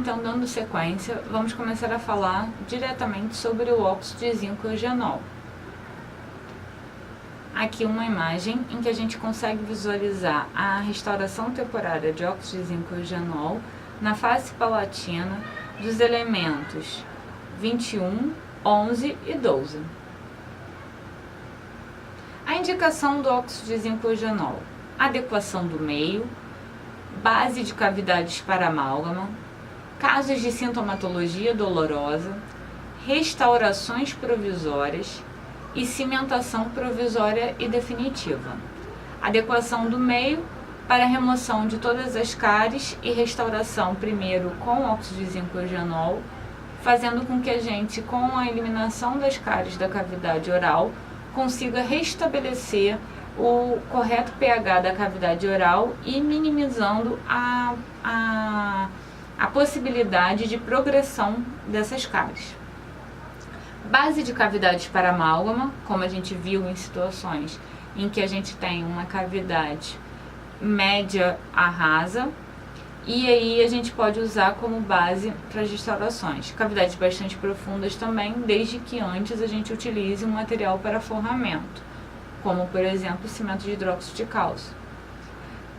então, dando sequência, vamos começar a falar diretamente sobre o óxido de zinco eugenol. Aqui uma imagem em que a gente consegue visualizar a restauração temporária de óxido de zinco eugenol na face palatina dos elementos 21, 11 e 12. A indicação do óxido de zinco eugenol: adequação do meio, base de cavidades para amálgama, casos de sintomatologia dolorosa, restaurações provisórias e cimentação provisória e definitiva. Adequação do meio para remoção de todas as cáries e restauração primeiro com óxido de zinco eugenol, fazendo com que a gente, com a eliminação das cáries da cavidade oral, consiga restabelecer o correto pH da cavidade oral e minimizando a possibilidade de progressão dessas cáries. Base de cavidades para amálgama, como a gente viu em situações em que a gente tem uma cavidade média a rasa, e aí a gente pode usar como base para as restaurações. Cavidades bastante profundas também, desde que antes a gente utilize um material para forramento, como por exemplo cimento de hidróxido de cálcio.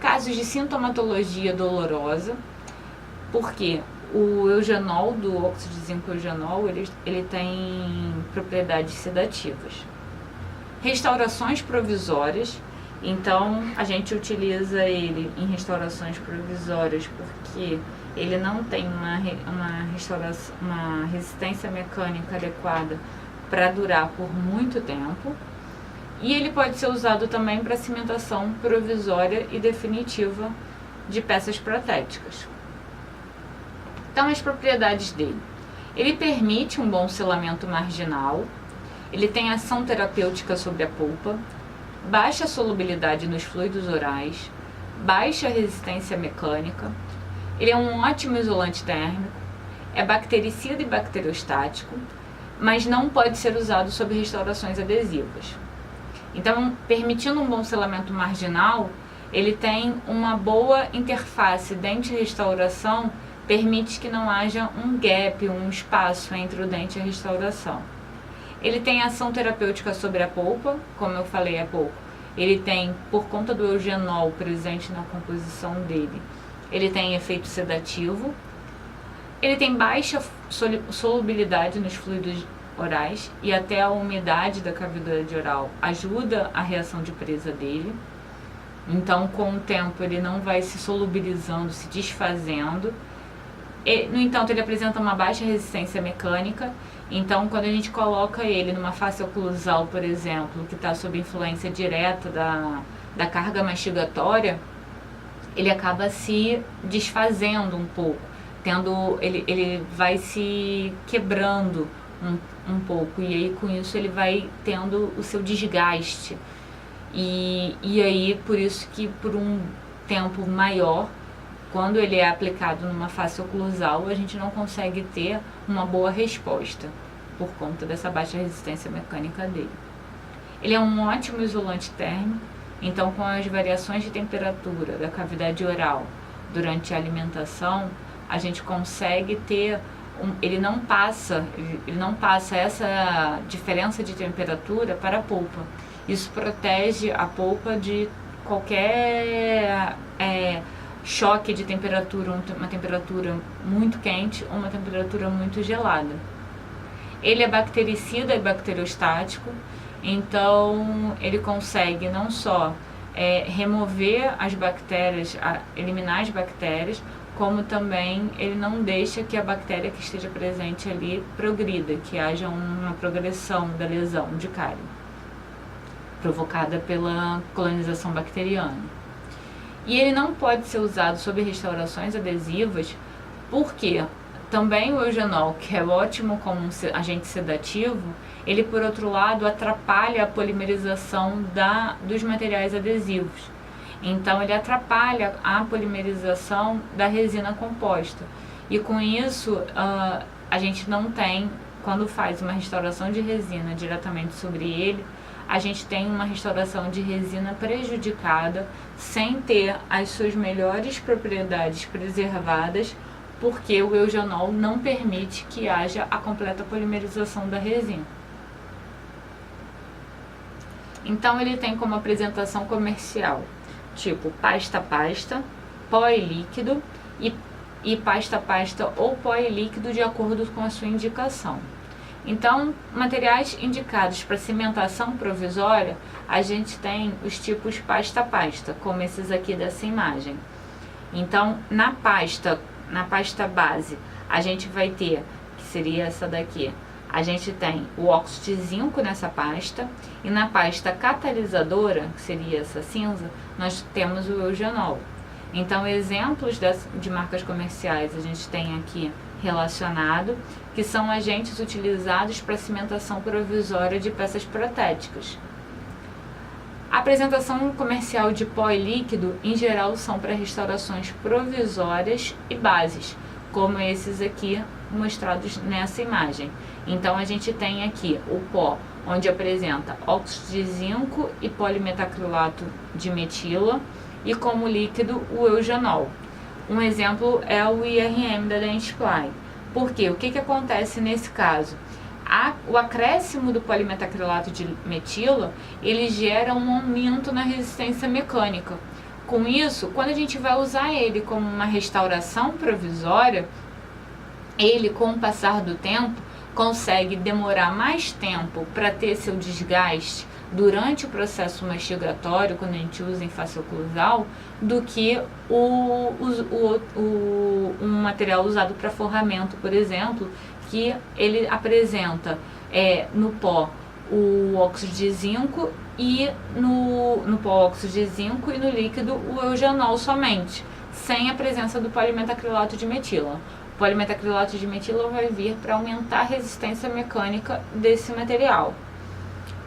Casos de sintomatologia dolorosa, porque o eugenol, do óxido de zinco eugenol, ele tem propriedades sedativas. Restaurações provisórias, então a gente utiliza ele em restaurações provisórias porque ele não tem uma resistência mecânica adequada para durar por muito tempo. E ele pode ser usado também para cimentação provisória e definitiva de peças protéticas. Então, as propriedades dele: ele permite um bom selamento marginal, ele tem ação terapêutica sobre a polpa, baixa solubilidade nos fluidos orais, baixa resistência mecânica, ele é um ótimo isolante térmico, é bactericida e bacteriostático, mas não pode ser usado sob restaurações adesivas. Então, permitindo um bom selamento marginal, ele tem uma boa interface dente-restauração, permite que não haja um gap, um espaço entre o dente e a restauração. Ele tem ação terapêutica sobre a polpa, como eu falei há pouco. Ele tem, por conta do eugenol presente na composição dele, ele tem efeito sedativo. Ele tem baixa solubilidade nos fluidos orais e até a umidade da cavidade oral ajuda a reação de presa dele. Então, com o tempo, ele não vai se solubilizando, se desfazendo. No entanto, ele apresenta uma baixa resistência mecânica. Então, quando a gente coloca ele numa face oclusal, por exemplo, que está sob influência direta da carga mastigatória, ele acaba se desfazendo um pouco, ele vai se quebrando um pouco, e aí com isso ele vai tendo o seu desgaste. E aí, por isso que por um tempo maior, quando ele é aplicado numa face oclusal, a gente não consegue ter uma boa resposta, por conta dessa baixa resistência mecânica dele. Ele é um ótimo isolante térmico, então com as variações de temperatura da cavidade oral durante a alimentação, a gente consegue ter, ele não passa essa diferença de temperatura para a polpa. Isso protege a polpa de qualquer choque de temperatura, uma temperatura muito quente ou uma temperatura muito gelada. Ele é bactericida e bacteriostático, então ele consegue não só remover as bactérias, eliminar as bactérias, como também ele não deixa que a bactéria que esteja presente ali progrida, que haja uma progressão da lesão de cárie provocada pela colonização bacteriana. E ele não pode ser usado sob restaurações adesivas, porque também o eugenol, que é ótimo como um agente sedativo, ele, por outro lado, atrapalha a polimerização dos materiais adesivos. Então, ele atrapalha a polimerização da resina composta. E com isso, a gente não tem, quando faz uma restauração de resina diretamente sobre ele, a gente tem uma restauração de resina prejudicada, sem ter as suas melhores propriedades preservadas, porque o eugenol não permite que haja a completa polimerização da resina. Então ele tem como apresentação comercial tipo pasta-pasta, pó e líquido e pasta-pasta ou pó e líquido de acordo com a sua indicação. Então, materiais indicados para cimentação provisória, a gente tem os tipos pasta-pasta, como esses aqui dessa imagem. Então, na pasta base, a gente vai ter, que seria essa daqui, a gente tem o óxido de zinco nessa pasta, e na pasta catalisadora, que seria essa cinza, nós temos o eugenol. Então, exemplos de marcas comerciais a gente tem aqui relacionado, que são agentes utilizados para cimentação provisória de peças protéticas. A apresentação comercial de pó e líquido, em geral, são para restaurações provisórias e bases, como esses aqui mostrados nessa imagem. Então, a gente tem aqui o pó, onde apresenta óxido de zinco e polimetacrilato de metila, e como líquido o eugenol. Um exemplo é o IRM da Dentsply. Por quê? O que acontece nesse caso? O acréscimo do polimetacrilato de metila, ele gera um aumento na resistência mecânica. Com isso, quando a gente vai usar ele como uma restauração provisória, ele, com o passar do tempo, consegue demorar mais tempo para ter seu desgaste durante o processo mastigatório, quando a gente usa em face oclusal, do que um material usado para forramento, por exemplo, que ele apresenta no pó o óxido de zinco e no pó óxido de zinco e no líquido o eugenol somente, sem a presença do polimetacrilato de metila. O polimetacrilato de metila vai vir para aumentar a resistência mecânica desse material.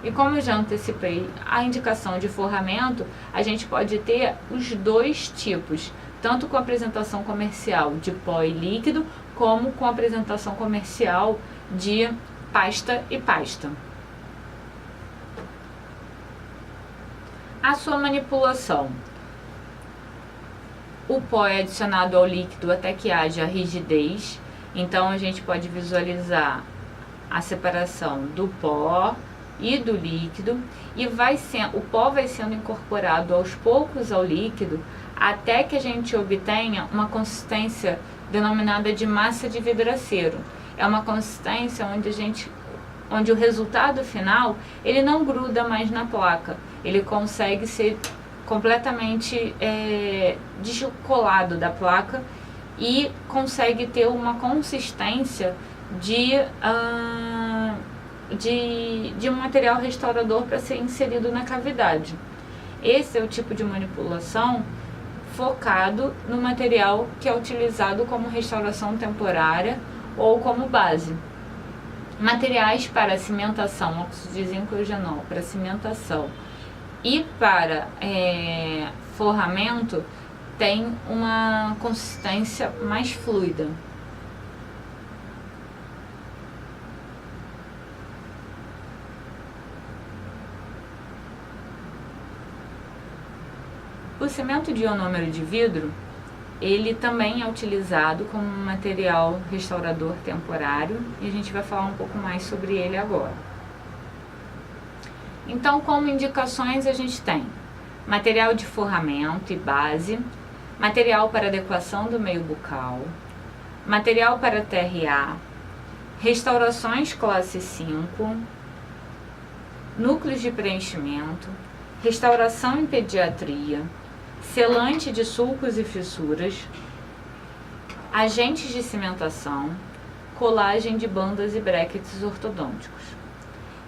E como eu já antecipei a indicação de forramento, a gente pode ter os dois tipos, tanto com a apresentação comercial de pó e líquido, como com a apresentação comercial de pasta e pasta. A sua manipulação. O pó é adicionado ao líquido até que haja rigidez, então a gente pode visualizar a separação do pó e do líquido, e o pó vai sendo incorporado aos poucos ao líquido até que a gente obtenha uma consistência denominada de massa de vidraceiro. É uma consistência onde o resultado final ele não gruda mais na placa, ele consegue ser completamente descolado da placa e consegue ter uma consistência de um material restaurador para ser inserido na cavidade. Esse é o tipo de manipulação focado no material que é utilizado como restauração temporária ou como base. Materiais para cimentação, óxido de zinco e eugenol, para cimentação e para forramento, tem uma consistência mais fluida. O cimento de ionômero de vidro, ele também é utilizado como um material restaurador temporário, e a gente vai falar um pouco mais sobre ele agora. Então, como indicações, a gente tem material de forramento e base, material para adequação do meio bucal, material para TRA, restaurações classe 5, núcleos de preenchimento, restauração em pediatria, selante de sulcos e fissuras, agentes de cimentação, colagem de bandas e brackets ortodônticos.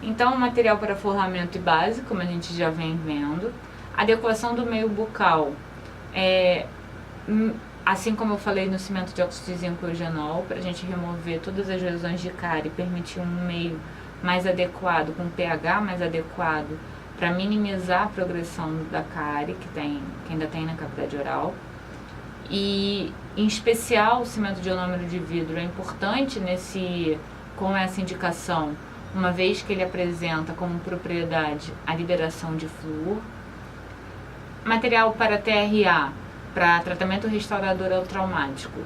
Então, material para forramento e base, como a gente já vem vendo, adequação do meio bucal, assim como eu falei no cimento de óxido de zinco e eugenol, para a gente remover todas as lesões de cárie e permitir um meio mais adequado, com pH mais adequado, para minimizar a progressão da cárie que ainda tem na cavidade oral. E, em especial, o cimento de ionômero de vidro é importante com essa indicação, uma vez que ele apresenta como propriedade a liberação de flúor. Material para TRA, para tratamento restaurador traumático,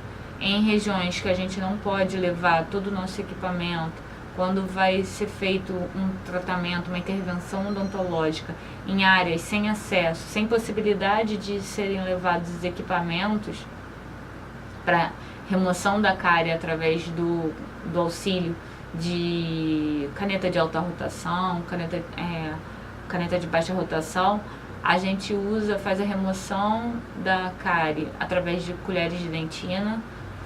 em regiões que a gente não pode levar todo o nosso equipamento, quando vai ser feito um tratamento, uma intervenção odontológica em áreas sem acesso, sem possibilidade de serem levados equipamentos para remoção da cárie através do auxílio de caneta de alta rotação, caneta de baixa rotação, a gente faz a remoção da cárie através de colheres de dentina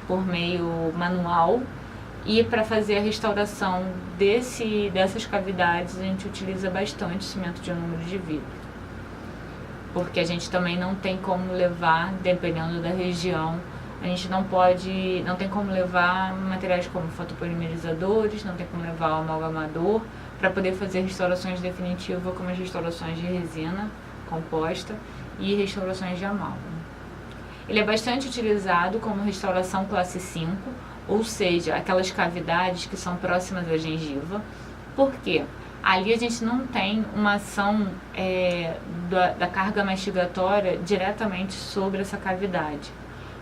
por meio manual, e para fazer a restauração dessas cavidades a gente utiliza bastante cimento de ionômero de vidro, porque a gente também não tem como levar, dependendo da região, a gente não tem como levar materiais como fotopolimerizadores, não tem como levar o amalgamador para poder fazer restaurações definitivas, como as restaurações de resina composta e restaurações de amálgama. Ele é bastante utilizado como restauração classe 5, ou seja, aquelas cavidades que são próximas à gengiva. Por quê? Ali a gente não tem uma ação da carga mastigatória diretamente sobre essa cavidade.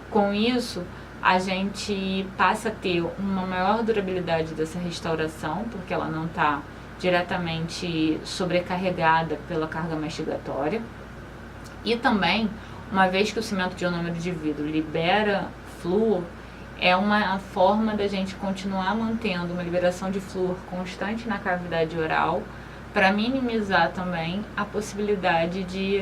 Com isso, a gente passa a ter uma maior durabilidade dessa restauração, porque ela não está diretamente sobrecarregada pela carga mastigatória. E também, uma vez que o cimento de ionômero de vidro libera flúor, é uma forma da gente continuar mantendo uma liberação de flúor constante na cavidade oral, para minimizar também a possibilidade de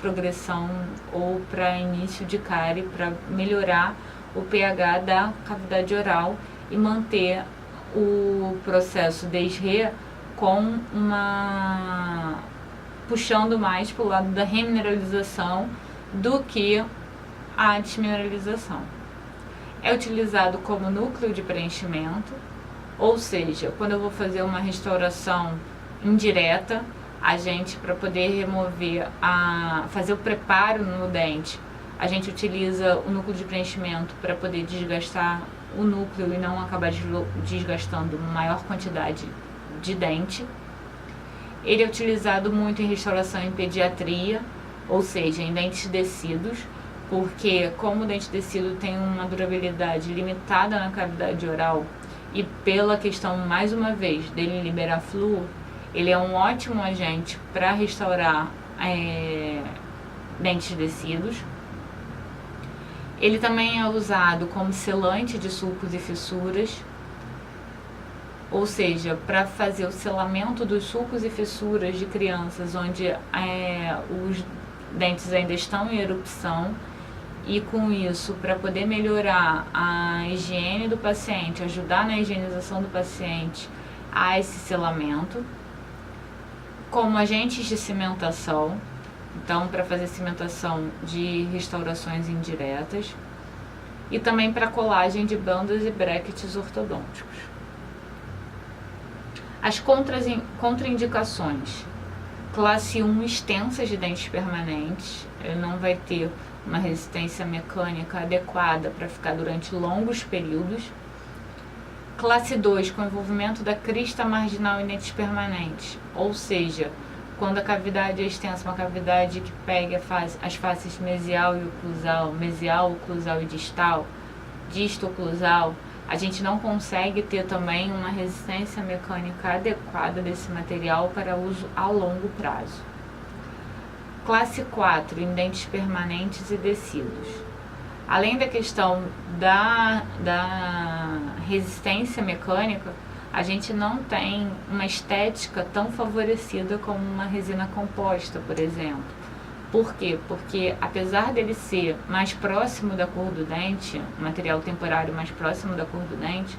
progressão ou para início de cárie, para melhorar o pH da cavidade oral e manter o processo desre com puxando mais para o lado da remineralização do que a desmineralização. É utilizado como núcleo de preenchimento, ou seja, quando eu vou fazer uma restauração indireta, a gente, para poder remover, fazer o preparo no dente, a gente utiliza o núcleo de preenchimento para poder desgastar o núcleo e não acabar desgastando maior quantidade de dente. Ele é utilizado muito em restauração em pediatria, ou seja, em dentes descidos, porque como o dente descido tem uma durabilidade limitada na cavidade oral e pela questão, mais uma vez, dele liberar flúor, ele é um ótimo agente para restaurar dentes descidos. Ele também é usado como selante de sulcos e fissuras, ou seja, para fazer o selamento dos sulcos e fissuras de crianças onde os dentes ainda estão em erupção, e com isso, para poder melhorar a higiene do paciente, ajudar na higienização do paciente a esse selamento, como agentes de cimentação, então para fazer cimentação de restaurações indiretas, e também para colagem de bandas e brackets ortodônticos. As contraindicações: classe 1 extensas de dentes permanentes, ele não vai ter uma resistência mecânica adequada para ficar durante longos períodos. Classe 2, com envolvimento da crista marginal em dentes permanentes, ou seja, quando a cavidade é extensa, uma cavidade que pega as faces mesial e oclusal, mesial, oclusal e distal, disto-oclusal, a gente não consegue ter também uma resistência mecânica adequada desse material para uso a longo prazo. Classe 4, em dentes permanentes e descidos. Além da questão da resistência mecânica, a gente não tem uma estética tão favorecida como uma resina composta, por exemplo. Por quê? Porque apesar dele ser mais próximo da cor do dente, um material temporário mais próximo da cor do dente,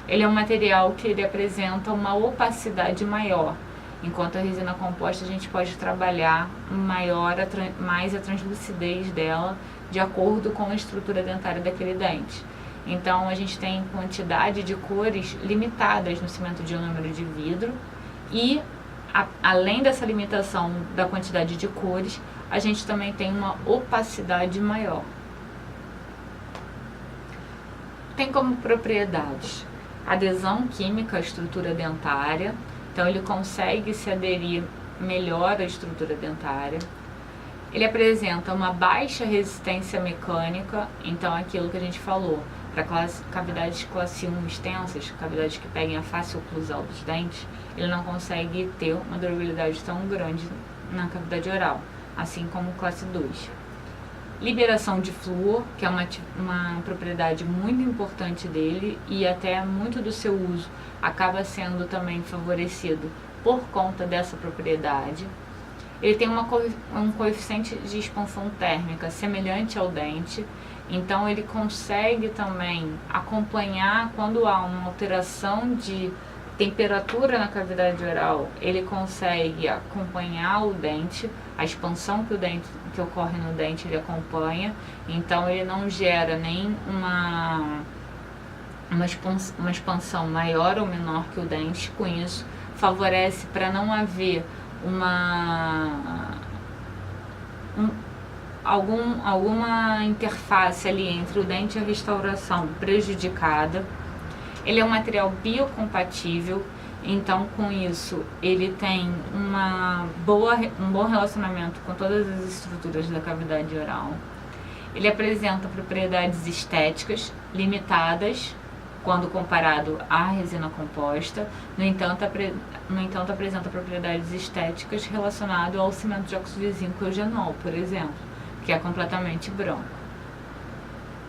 ele é um material que ele apresenta uma opacidade maior. Enquanto a resina composta a gente pode trabalhar mais a translucidez dela de acordo com a estrutura dentária daquele dente. Então a gente tem quantidade de cores limitadas no cimento de ionômero de vidro e além dessa limitação da quantidade de cores, a gente também tem uma opacidade maior. Tem como propriedades adesão química à estrutura dentária, então ele consegue se aderir melhor à estrutura dentária. Ele apresenta uma baixa resistência mecânica, então aquilo que a gente falou, para cavidades classe 1 extensas, cavidades que peguem a face oclusal dos dentes, ele não consegue ter uma durabilidade tão grande na cavidade oral, assim como classe 2. Liberação de flúor, que é uma propriedade muito importante dele e até muito do seu uso acaba sendo também favorecido por conta dessa propriedade. Ele tem um coeficiente de expansão térmica semelhante ao dente, então ele consegue também acompanhar quando há uma alteração de temperatura na cavidade oral, ele consegue acompanhar o dente, a expansão que ocorre no dente ele acompanha, então ele não gera nem uma expansão maior ou menor que o dente. Com isso favorece para não haver alguma interface ali entre o dente e a restauração prejudicada. Ele é um material biocompatível, então com isso ele tem um bom relacionamento com todas as estruturas da cavidade oral. Ele apresenta propriedades estéticas limitadas quando comparado à resina composta, no entanto apresenta propriedades estéticas relacionadas ao cimento de óxido de zinco eugenol, por exemplo, que é completamente branco.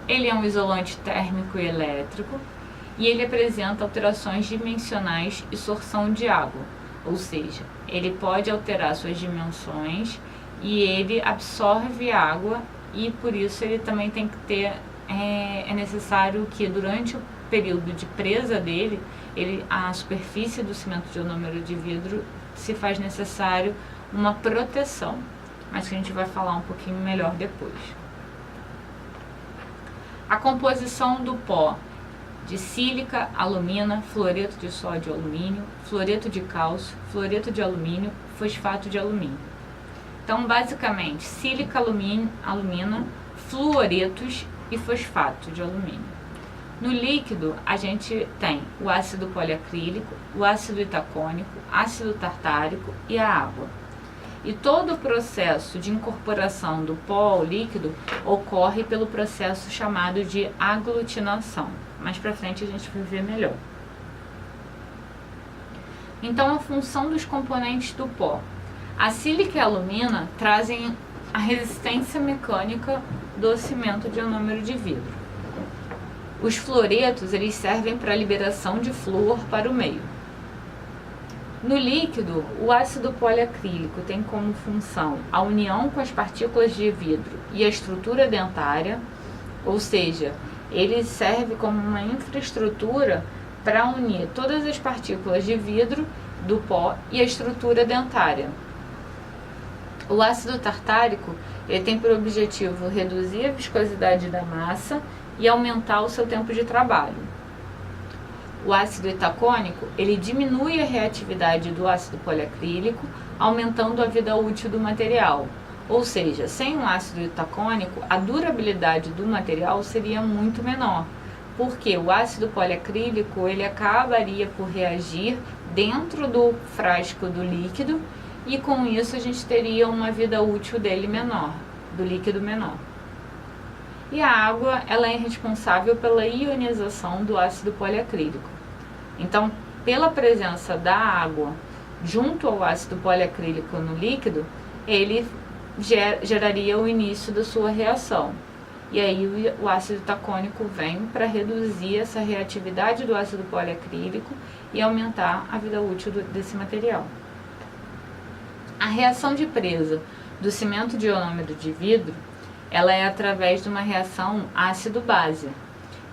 Ele é um isolante térmico e elétrico, e ele apresenta alterações dimensionais e sorção de água, ou seja, ele pode alterar suas dimensões e ele absorve água, e por isso ele também tem que ter, é necessário que durante o período de presa dele, a superfície do cimento de ionômero de vidro se faz necessário uma proteção, mas que a gente vai falar um pouquinho melhor depois. A composição do pó de sílica, alumina, fluoreto de sódio, alumínio, fluoreto de cálcio, fluoreto de alumínio, fosfato de alumínio. Então, basicamente, sílica, alumina, fluoretos e fosfato de alumínio. No líquido, a gente tem o ácido poliacrílico, o ácido itacônico, ácido tartárico e a água. E todo o processo de incorporação do pó ao líquido ocorre pelo processo chamado de aglutinação. Mais para frente a gente vai ver melhor. Então, a função dos componentes do pó. A sílica e a alumina trazem a resistência mecânica do cimento de ionômero de vidro. Os fluoretos, eles servem para a liberação de flúor para o meio. No líquido, o ácido poliacrílico tem como função a união com as partículas de vidro e a estrutura dentária, ou seja, ele serve como uma infraestrutura para unir todas as partículas de vidro do pó e a estrutura dentária. O ácido tartárico, ele tem por objetivo reduzir a viscosidade da massa e aumentar o seu tempo de trabalho. O ácido itacônico, ele diminui a reatividade do ácido poliacrílico, aumentando a vida útil do material. Ou seja, sem o ácido itacônico, a durabilidade do material seria muito menor, porque o ácido poliacrílico, ele acabaria por reagir dentro do frasco do líquido, e com isso a gente teria uma vida útil dele menor, do líquido menor. E a água, ela é responsável pela ionização do ácido poliacrílico. Então, pela presença da água junto ao ácido poliacrílico no líquido, ele geraria o início da sua reação. E aí o ácido itacônico vem para reduzir essa reatividade do ácido poliacrílico e aumentar a vida útil desse material. A reação de presa do cimento de ionômero de vidro, ela é através de uma reação ácido-base.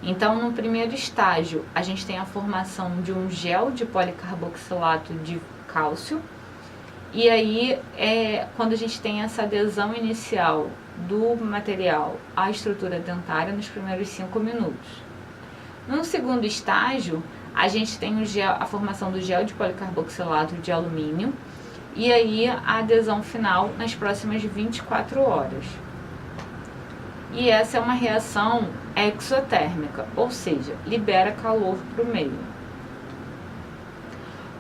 Então, no primeiro estágio, a gente tem a formação de um gel de policarboxilato de cálcio, e aí quando a gente tem essa adesão inicial do material à estrutura dentária nos primeiros 5 minutos. No segundo estágio, a gente tem a formação do gel de policarboxilato de alumínio, e aí a adesão final nas próximas 24 horas. E essa é uma reação exotérmica, ou seja, libera calor para o meio.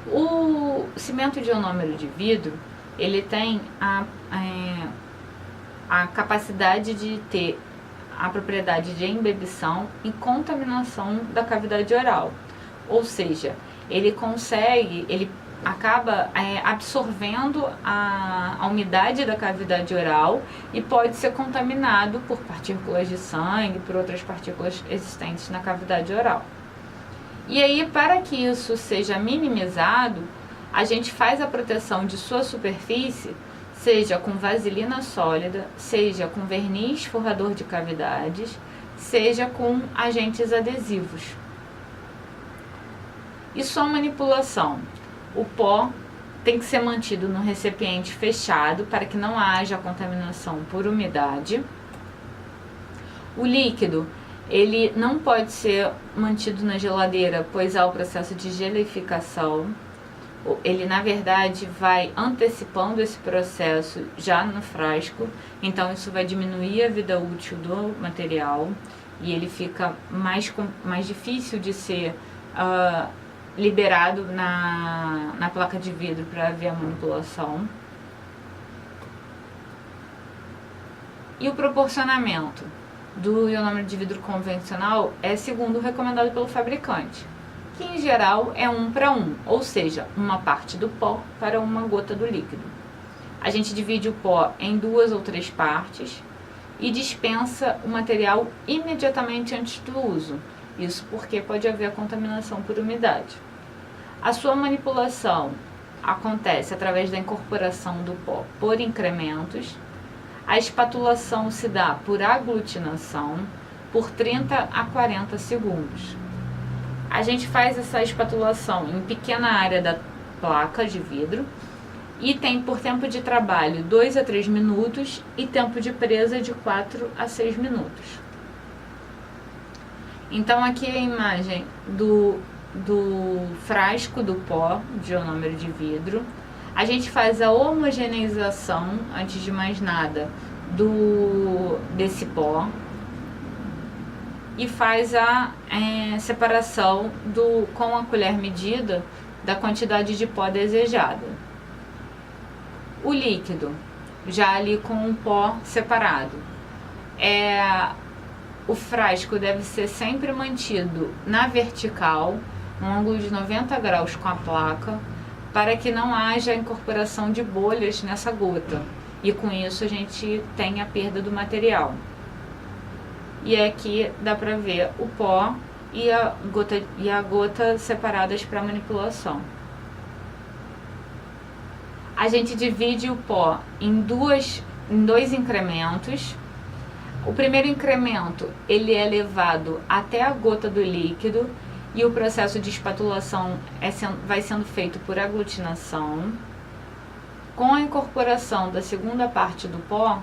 O cimento de ionômero de vidro, ele tem a capacidade de ter a propriedade de embebição e contaminação da cavidade oral. Ou seja, ele acaba absorvendo a umidade da cavidade oral e pode ser contaminado por partículas de sangue, por outras partículas existentes na cavidade oral. E aí, para que isso seja minimizado, a gente faz a proteção de sua superfície, seja com vaselina sólida, seja com verniz forrador de cavidades, seja com agentes adesivos. E sua manipulação? O pó tem que ser mantido no recipiente fechado para que não haja contaminação por umidade. O líquido, ele não pode ser mantido na geladeira, pois há o processo de gelificação. Ele, na verdade, vai antecipando esse processo já no frasco, então isso vai diminuir a vida útil do material e ele fica mais difícil de ser liberado na placa de vidro para haver a manipulação. E o proporcionamento do ionômero de vidro convencional é segundo o recomendado pelo fabricante, que em geral é 1 para 1, ou seja, uma parte do pó para uma gota do líquido. A gente divide o pó em 2 ou 3 partes e dispensa o material imediatamente antes do uso. Isso porque pode haver contaminação por umidade. A sua manipulação acontece através da incorporação do pó por incrementos. A espatulação se dá por aglutinação por 30 a 40 segundos. A gente faz essa espatulação em pequena área da placa de vidro e tem por tempo de trabalho 2 a 3 minutos e tempo de presa de 4 a 6 minutos. Então aqui é a imagem do frasco do pó de ionômero de vidro. A gente faz a homogeneização, antes de mais nada, desse pó e faz a separação com a colher medida da quantidade de pó desejada. O líquido, já ali com o pó separado. O frasco deve ser sempre mantido na vertical, num ângulo de 90 graus com a placa, para que não haja incorporação de bolhas nessa gota. E com isso a gente tem a perda do material. E aqui dá para ver o pó e a gota separadas para manipulação. A gente divide o pó em dois incrementos. O primeiro incremento ele é levado até a gota do líquido e o processo de espatulação vai sendo feito por aglutinação. Com a incorporação da segunda parte do pó,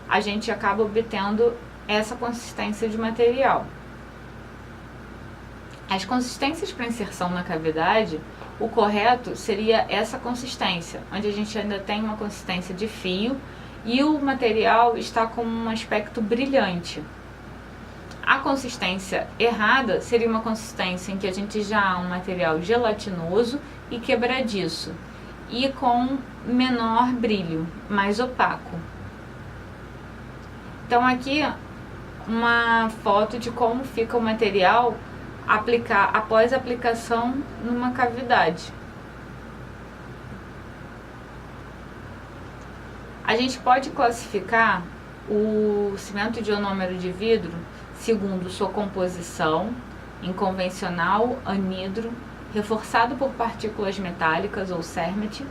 a gente acaba obtendo essa consistência de material. As consistências para inserção na cavidade, o correto seria essa consistência, onde a gente ainda tem uma consistência de fio e o material está com um aspecto brilhante. A consistência errada seria uma consistência em que a gente já há um material gelatinoso e quebradiço e com menor brilho, mais opaco. Então aqui uma foto de como fica o material após a aplicação numa cavidade. A gente pode classificar o cimento de ionômero de vidro segundo sua composição em convencional, anidro, reforçado por partículas metálicas ou cermet,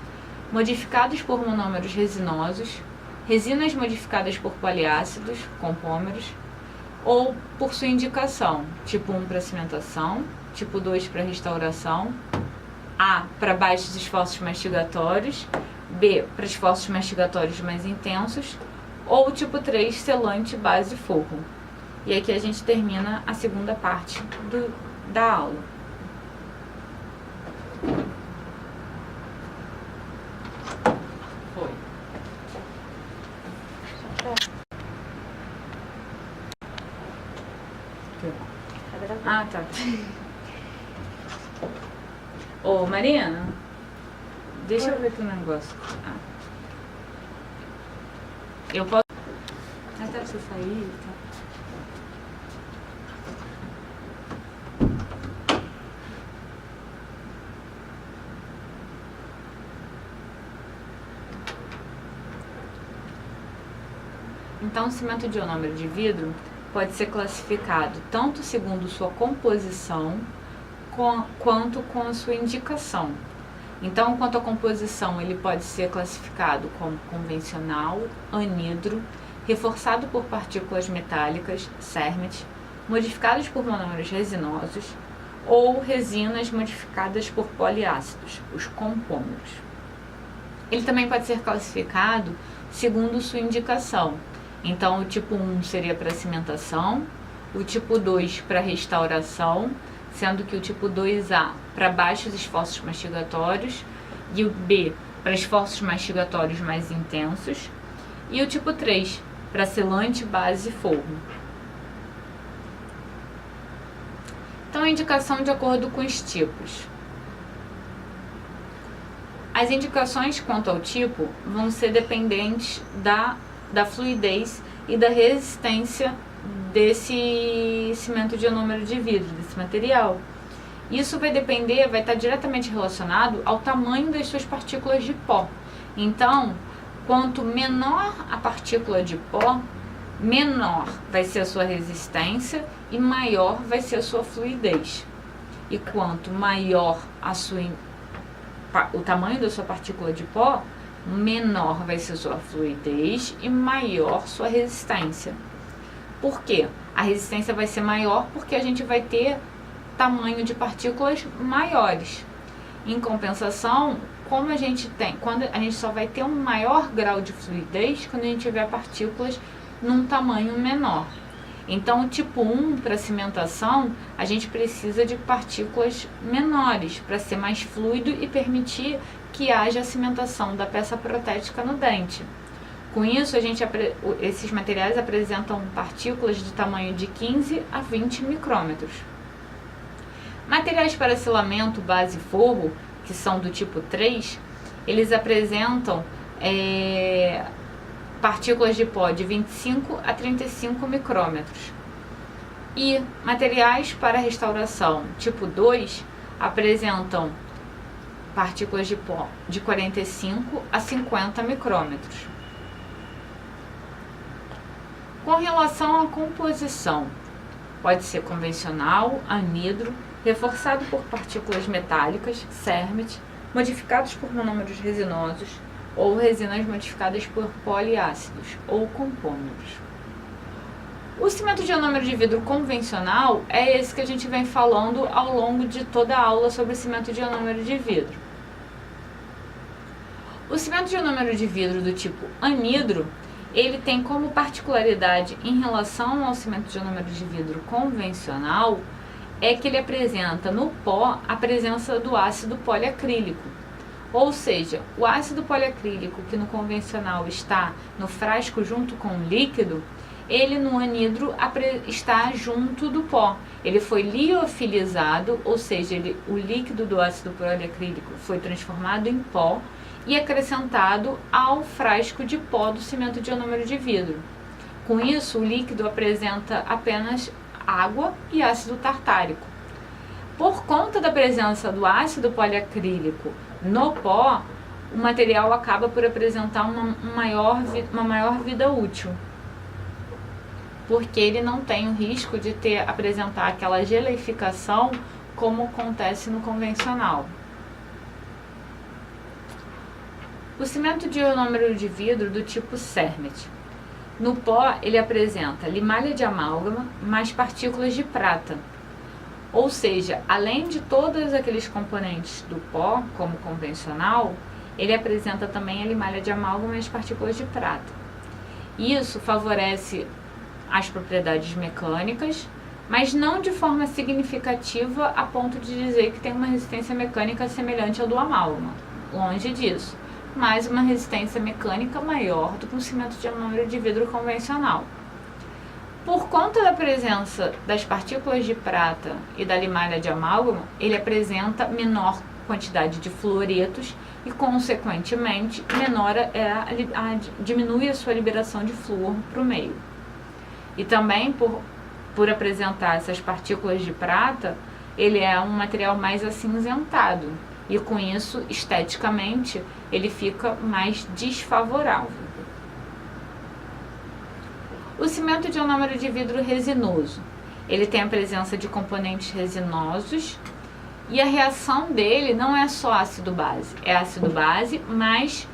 modificados por monômeros resinosos, resinas modificadas por poliácidos, compômeros, ou por sua indicação, tipo 1 para cimentação, tipo 2 para restauração, A para baixos esforços mastigatórios, B para esforços mastigatórios mais intensos, ou tipo 3, selante, base, forro. E aqui a gente termina a segunda parte da aula. Foi. Ah, tá. Ô, Mariana, deixa eu ver teu negócio. Eu posso... Até você sair, tá? Então, o cimento de ionômero de vidro pode ser classificado tanto segundo sua composição quanto com a sua indicação. Então, quanto à composição, ele pode ser classificado como convencional, anidro, reforçado por partículas metálicas, CERMET, modificados por monômeros resinosos, ou resinas modificadas por poliácidos, os compômeros. Ele também pode ser classificado segundo sua indicação. Então, o tipo 1 seria para cimentação, o tipo 2 para restauração, sendo que o tipo 2A para baixos esforços mastigatórios e o B para esforços mastigatórios mais intensos, e o tipo 3 para selante, base e fogo. Então, a indicação de acordo com os tipos. As indicações quanto ao tipo vão ser dependentes da fluidez e da resistência desse cimento de ionômero de vidro, desse material. Isso vai depender, vai estar diretamente relacionado ao tamanho das suas partículas de pó. Então, quanto menor a partícula de pó, menor vai ser a sua resistência e maior vai ser a sua fluidez. E quanto maior o tamanho da sua partícula de pó, menor vai ser sua fluidez e maior sua resistência. Por quê? A resistência vai ser maior porque a gente vai ter tamanho de partículas maiores. Em compensação, quando a gente só vai ter um maior grau de fluidez quando a gente tiver partículas num tamanho menor. Então, o tipo 1 para cimentação, a gente precisa de partículas menores para ser mais fluido e permitir que haja a cimentação da peça protética no dente. Com isso, esses materiais apresentam partículas de tamanho de 15 a 20 micrômetros. Materiais para selamento, base e forro, que são do tipo 3, eles apresentam partículas de pó de 25 a 35 micrômetros. E materiais para restauração, tipo 2, apresentam partículas de pó de 45 a 50 micrômetros. Com relação à composição, pode ser convencional, anidro, reforçado por partículas metálicas, CERMET, modificados por monômeros resinosos, ou resinas modificadas por poliácidos ou compômeros. O cimento de ionômero de vidro convencional é esse que a gente vem falando ao longo de toda a aula sobre cimento de ionômero de vidro. O cimento de ionômero de vidro do tipo anidro, ele tem como particularidade em relação ao cimento de ionômero de vidro convencional, é que ele apresenta no pó a presença do ácido poliacrílico. Ou seja, o ácido poliacrílico que no convencional está no frasco junto com o líquido, ele no anidro está junto do pó. Ele foi liofilizado, ou seja, o líquido do ácido poliacrílico foi transformado em pó e acrescentado ao frasco de pó do cimento de ionômero de vidro. Com isso, o líquido apresenta apenas água e ácido tartárico. Por conta da presença do ácido poliacrílico no pó, o material acaba por apresentar uma maior vida útil, porque ele não tem o risco de apresentar aquela geleificação como acontece no convencional. O cimento de ionômero de vidro do tipo CERMET. No pó, ele apresenta limalha de amálgama mais partículas de prata. Ou seja, além de todos aqueles componentes do pó, como convencional, ele apresenta também a limalha de amálgama e as partículas de prata. Isso favorece as propriedades mecânicas, mas não de forma significativa a ponto de dizer que tem uma resistência mecânica semelhante ao do amálgama. Longe disso, mas uma resistência mecânica maior do que um cimento de ionômero de vidro convencional. Por conta da presença das partículas de prata e da limalha de amálgama, ele apresenta menor quantidade de fluoretos e, consequentemente, diminui a sua liberação de flúor para o meio. E também, por apresentar essas partículas de prata, ele é um material mais acinzentado e, com isso, esteticamente, ele fica mais desfavorável. O cimento de ionômero de vidro resinoso, ele tem a presença de componentes resinosos e a reação dele não é só ácido-base, é ácido-base mais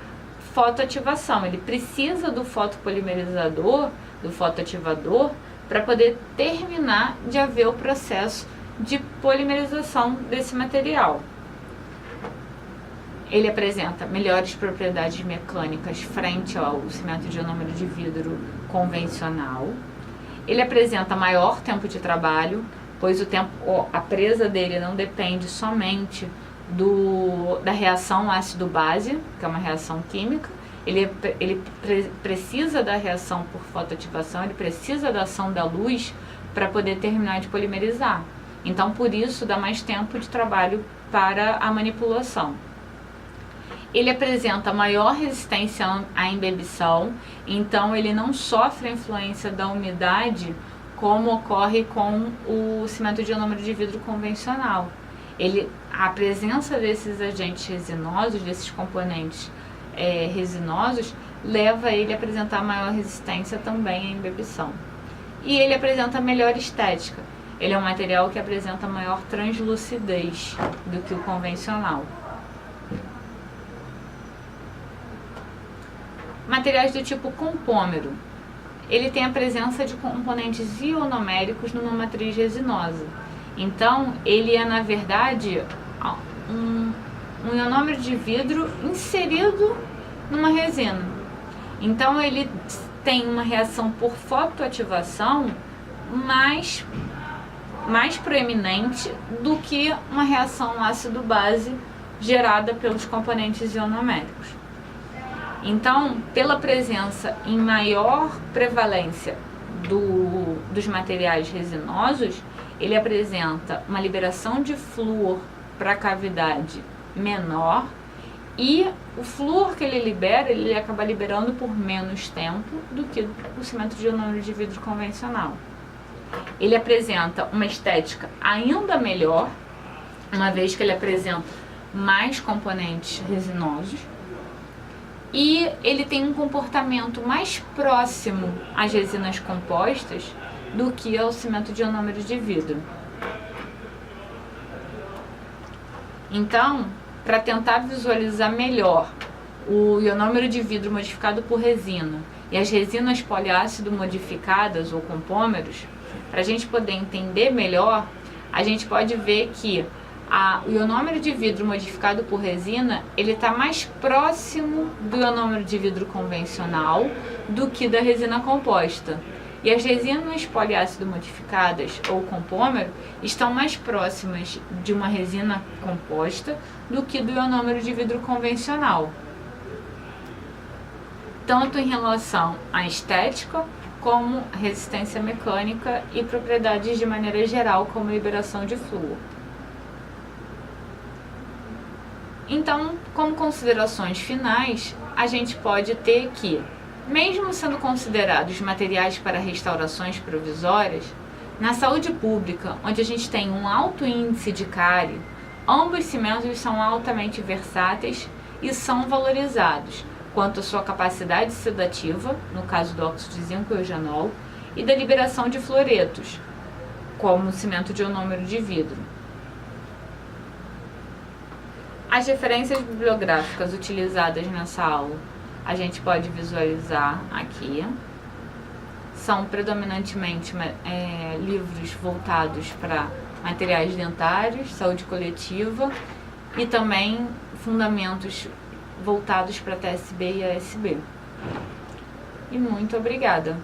fotoativação. Ele precisa do fotopolimerizador, do fotoativador, para poder terminar de haver o processo de polimerização desse material. Ele apresenta melhores propriedades mecânicas frente ao cimento de ionômero de vidro convencional. Ele apresenta maior tempo de trabalho, pois a presa dele não depende somente da reação ácido-base, que é uma reação química. Ele precisa da reação por fotoativação, ele precisa da ação da luz para poder terminar de polimerizar. Então, por isso, dá mais tempo de trabalho para a manipulação. Ele apresenta maior resistência à embebição, então ele não sofre a influência da umidade como ocorre com o cimento de ionômero de vidro convencional. A presença desses agentes resinosos, desses componentes resinosos, leva ele a apresentar maior resistência também à embebição. E ele apresenta melhor estética. Ele é um material que apresenta maior translucidez do que o convencional. Materiais do tipo compômero. Ele tem a presença de componentes ionoméricos numa matriz resinosa. Então, ele é, na verdade, um ionômero de vidro inserido numa resina. Então, ele tem uma reação por fotoativação mais proeminente do que uma reação ácido-base gerada pelos componentes ionoméricos. Então, pela presença em maior prevalência dos materiais resinosos, ele apresenta uma liberação de flúor para a cavidade menor e o flúor que ele libera, ele acaba liberando por menos tempo do que o cimento de ionômero de vidro convencional. Ele apresenta uma estética ainda melhor, uma vez que ele apresenta mais componentes resinosos. E ele tem um comportamento mais próximo às resinas compostas do que ao cimento de ionômero de vidro. Então, para tentar visualizar melhor o ionômero de vidro modificado por resina e as resinas poliácido modificadas ou compômeros, para a gente poder entender melhor, a gente pode ver que o ionômero de vidro modificado por resina, ele está mais próximo do ionômero de vidro convencional do que da resina composta. E as resinas poliácido modificadas ou compômero estão mais próximas de uma resina composta do que do ionômero de vidro convencional. Tanto em relação à estética, como resistência mecânica e propriedades de maneira geral, como liberação de flúor. Então, como considerações finais, a gente pode ter que, mesmo sendo considerados materiais para restaurações provisórias, na saúde pública, onde a gente tem um alto índice de cárie, ambos cimentos são altamente versáteis e são valorizados quanto à sua capacidade sedativa, no caso do óxido de zinco e eugenol, e da liberação de fluoretos, como o cimento de ionômero de vidro. As referências bibliográficas utilizadas nessa aula, a gente pode visualizar aqui. São predominantemente livros voltados para materiais dentários, saúde coletiva e também fundamentos voltados para TSB e ASB. E muito obrigada!